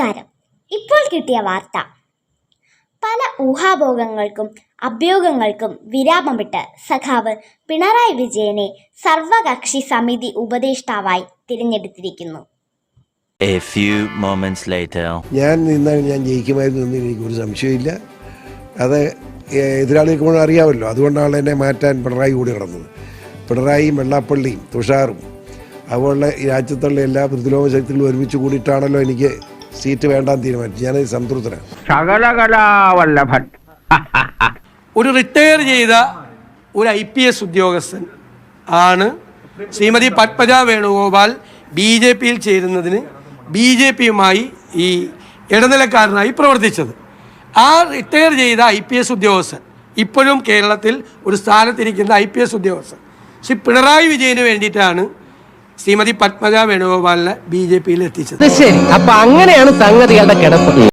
നമസ്കാരം. ഇപ്പോൾ കിട്ടിയ വാർത്ത. പല ഊഹാഭോഗങ്ങൾക്കും അഭ്യൂഹങ്ങൾക്കും വിരാമമിട്ട് സഖാവ് പിണറായി വിജയനെ സർവകക്ഷി സമിതി ഉപദേഷ്ടാവായി തിരഞ്ഞെടുത്തിരിക്കുന്നു. ഞാൻ ജയിക്കുമായിരുന്നു എന്ന് എനിക്കൊരു സംശയമില്ല. അത് എതിരാളികൾക്ക് അറിയാമല്ലോ. അതുകൊണ്ടാണ് എന്നെ മാറ്റാൻ പിണറായി കൂടി കിടന്നത്. പിണറായിയും വെള്ളാപ്പള്ളിയും തുഷാറും അതുപോലെ ഈ രാജ്യത്തുള്ള എല്ലാ പ്രതിരോധ ശക്തികളും ഒരുമിച്ച് കൂടിയിട്ടാണല്ലോ എനിക്ക് സീറ്റ് വേണ്ടാൻ തീരുമാനിച്ചു. ഞാനത് സംതൃപ്തനാണ്. ഒരു റിട്ടയർ ചെയ്ത ഒരു IPS ഉദ്യോഗസ്ഥൻ ആണ് ശ്രീമതി പത്മജ വേണുഗോപാൽ BJPയിൽ ചേരുന്നതിന് BJPയുമായി ഈ ഇടനിലക്കാരനായി പ്രവർത്തിച്ചത്. ആ റിട്ടയർ ചെയ്ത IPS ഉദ്യോഗസ്ഥൻ ഇപ്പോഴും കേരളത്തിൽ ഒരു സ്ഥാനത്തിരിക്കുന്ന IPS ഉദ്യോഗസ്ഥൻ ശ്രീ പിണറായി വിജയന് വേണ്ടിയിട്ടാണ് ശ്രീമതി പത്മജ വേണുഗോപാലിനെ BJPയിൽ എത്തിച്ചത്. അപ്പൊ അങ്ങനെയാണ് സംഗതികളുടെ കിടപ്പ്.